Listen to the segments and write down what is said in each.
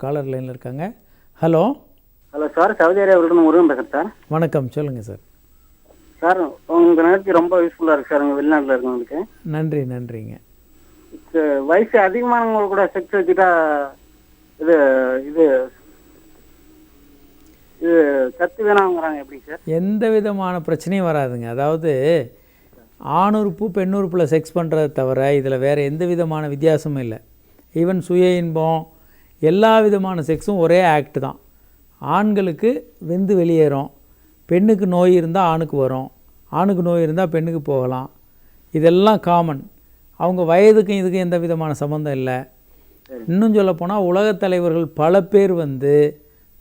Collar லைனில் இருக்காங்க. Hello hello sir, Saudi அரேபியாவிலிருந்து முருகன் பேசுகிறேன் சார். வணக்கம், சொல்லுங்கள் சார். சார் உங்கள் நேரத்துக்கு ரொம்ப யூஸ்ஃபுல்லாக இருக்குது சார். உங்கள் வெளிநாட்டில் இருக்கவங்களுக்கு நன்றிங்க. வயசு அதிகமானவங்க கூட செக்ஸ் வச்சுட்டா இது இது இது சத்து வேணாங்கிறாங்க, எப்படி சார்? எந்த விதமான பிரச்சனையும் வராதுங்க. அதாவது ஆணுறுப்பு பெண்ணுறுப்பில் செக்ஸ் பண்ணுறதை தவிர இதில் வேறு எந்த விதமான வித்தியாசமும் இல்லை. ஈவன் சுய இன்பம் எல்லா விதமான செக்ஸும் ஒரே ஆக்ட் தான். ஆண்களுக்கு வெந்து வெளியேறும், பெண்ணுக்கு நோய் இருந்தால் ஆணுக்கு வரும், ஆணுக்கு நோய் இருந்தால் பெண்ணுக்கு போகலாம். இதெல்லாம் காமன். அவங்க வயதுக்கும் இதுக்கும் எந்த விதமான சம்மந்தம் இல்லை. இன்னும் சொல்லப்போனால் உலகத் தலைவர்கள் பல பேர்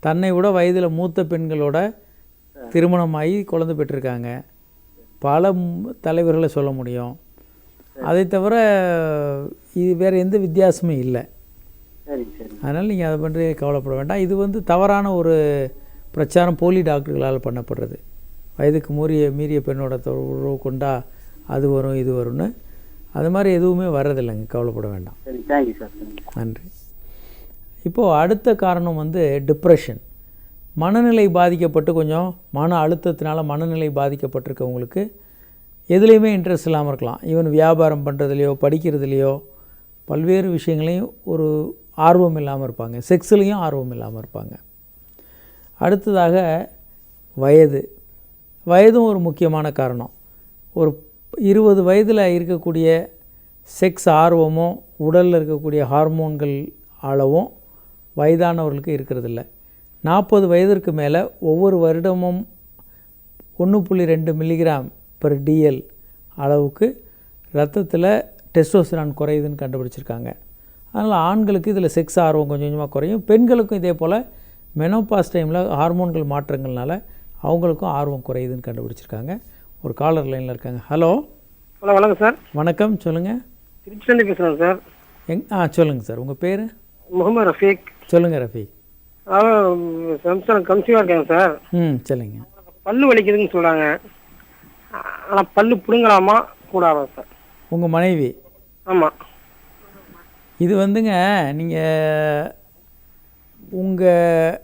தன்னை விட வயதில் மூத்த பெண்களோட திருமணமாகி குழந்தை பெற்றிருக்காங்க. பல தலைவர்களை சொல்ல முடியும். அதை தவிர இது வேறு எந்த வித்தியாசமும் இல்லை. அதனால் நீங்கள் அதை பற்றி கவலைப்பட வேண்டாம். இது தவறான ஒரு பிரச்சாரம், போலி டாக்டர்களால் பண்ணப்படுறது. வயதுக்கு மீறிய பெண்ணோட உறவு கொண்டா அது வரும் இது வரும்னு அது மாதிரி எதுவுமே வர்றதில்லைங்க, கவலைப்பட வேண்டாம். Thank you sir. நன்றி. இப்போது அடுத்த காரணம் டிப்ரெஷன். மனநிலை பாதிக்கப்பட்டு கொஞ்சம் மன அழுத்தத்தினால மனநிலை பாதிக்கப்பட்டிருக்கவங்களுக்கு எதுலேயுமே இன்ட்ரெஸ்ட் இல்லாமல் இருக்கலாம். ஈவன் வியாபாரம் பண்ணுறதுலையோ படிக்கிறதுலையோ பல்வேறு விஷயங்களையும் ஒரு ஆர்வம் இல்லாமல் இருப்பாங்க. செக்ஸ்லேயும் ஆர்வம் இல்லாமல் இருப்பாங்க. அடுத்ததாக வயதும் ஒரு முக்கியமான காரணம். ஒரு 20 வயதில் இருக்கக்கூடிய செக்ஸ் ஆர்வமும் உடலில் இருக்கக்கூடிய ஹார்மோன்கள் அளவும் வயதானவர்களுக்கு இருக்கிறதில்ல. 40 வயதிற்கு மேலே ஒவ்வொரு வருடமும் 1.2 mg/dl அளவுக்கு இரத்தத்தில் டெஸ்டோஸ்டெரான் குறையுதுன்னு கண்டுபிடிச்சிருக்காங்க. அதனால் ஆண்களுக்கு இதில் செக்ஸ் ஆர்வம் கொஞ்சம் கொஞ்சமாக குறையும். பெண்களுக்கும் இதே போல் மெனோபாஸ் டைமில் ஹார்மோன்கள் மாற்றங்கள்னால அவங்களுக்கும் ஆர்வம் குறையுதுன்னு கண்டுபிடிச்சிருக்காங்க. ஒரு காலர் லைனில் இருக்காங்க. ஹலோ வணக்கம் சார். வணக்கம், சொல்லுங்கள். திருச்சிலேருந்து பேசுகிறேன் சார். சொல்லுங்கள் சார், உங்கள் பேர்? முகமது ரஃபீக். சொல்லுங்கள் ரஃபீக். கன்சீவாக இருக்கேங்க சார். சொல்லுங்க. பல்லு வலிக்குதுன்னு சொல்கிறாங்க, ஆனால் பல்லு பிடுங்கலாமா கூடாதா சார்? உங்கள் மனைவி? ஆமாம். இது நீங்கள் உங்கள்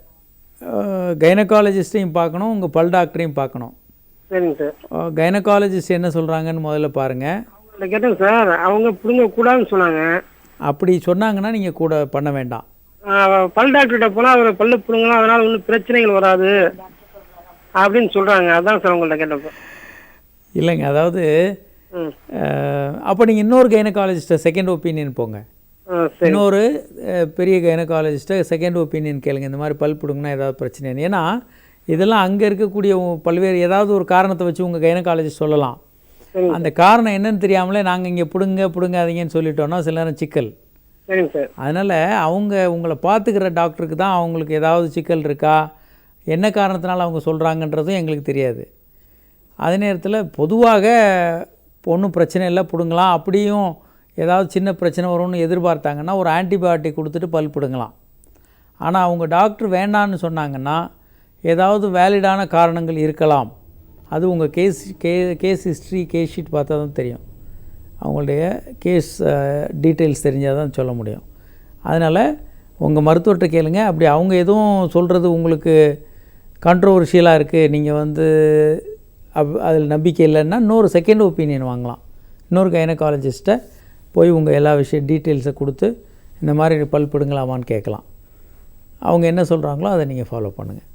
கைனகாலஜிஸ்ட்டையும் பார்க்கணும், உங்கள் பல் டாக்டரையும் பார்க்கணும். சரிங்க சார். கைனகாலஜிஸ்ட் என்ன சொல்கிறாங்கன்னு முதல்ல பாருங்கள். அவங்கள கேட்டேங்க சார், அவங்க பிடுங்கக்கூடாதுன்னு சொன்னாங்க. அப்படி சொன்னாங்கன்னா நீங்கள் கூட பண்ண வேண்டாம். பல் டாக்டர்கிட்ட போனால் அவர் பல்லு பிடுங்கலாம், அதனால் ஒன்றும் பிரச்சனைகள் வராது அப்படின்னு சொல்கிறாங்க. அதான் சார் உங்கள்கிட்ட கேட்டப்போ. இல்லைங்க, அதாவது அப்போ நீங்கள் இன்னொரு கைனகாலஜிஸ்ட்டை செகண்ட் ஒப்பீனியன் போங்க. இன்னொரு பெரிய கைனகாலஜிஸ்ட்டை செகண்ட் ஒப்பீனியன் கேளுங்க. இந்த மாதிரி பல் பிடுங்கினா ஏதாவது பிரச்சனை. ஏன்னா இதெல்லாம் அங்கே இருக்கக்கூடிய பல்வேறு ஏதாவது ஒரு காரணத்தை வச்சு உங்கள் கைனகாலஜிஸ்ட் சொல்லலாம். அந்த காரணம் என்னன்னு தெரியாமலே நாங்கள் இங்கே பிடுங்காதீங்கன்னு சொல்லிட்டோன்னா சில நேரம் சிக்கல். அதனால் உங்களை பார்த்துக்கிற டாக்டருக்கு தான் அவங்களுக்கு ஏதாவது சிக்கல் இருக்கா, என்ன காரணத்தினால அவங்க சொல்கிறாங்கன்றதும் எங்களுக்கு தெரியாது. அதே நேரத்தில் பொதுவாக ஒன்றும் பிரச்சனை இல்லை, பிடுங்கலாம். அப்படியும் ஏதாவது சின்ன பிரச்சனை வரும்னு எதிர்பார்த்தாங்கன்னா ஒரு ஆன்டிபயோட்டிக் கொடுத்துட்டு பல் பிடுங்கலாம். ஆனால் அவங்க டாக்டர் வேண்டான்னு சொன்னாங்கன்னா ஏதாவது வேலிடான காரணங்கள் இருக்கலாம். அது உங்கள் கேஸ் ஹிஸ்ட்ரி, கேஸ் ஷீட் பார்த்தா தான் தெரியும். அவங்களுடைய கேஸ் டீட்டெயில்ஸ் தெரிஞ்சால் தான் சொல்ல முடியும். அதனால் உங்கள் மருத்துவர்கிட்ட கேளுங்க. அப்படி அவங்க எதுவும் சொல்கிறது உங்களுக்கு கான்ட்ரோவர்ஷியலாக இருக்குது, நீங்கள் அதில் நம்பிக்கை இல்லைன்னா இன்னொரு செகண்ட் ஒப்பீனியன் வாங்கலாம். இன்னொரு கைனகாலஜிஸ்ட்டை போய் உங்கள் எல்லா டீட்டெயில்ஸை கொடுத்து இந்த மாதிரி பல் பிடுங்கலாமான்னு கேட்கலாம். அவங்க என்ன சொல்கிறாங்களோ அதை நீங்கள் ஃபாலோ பண்ணுங்கள்.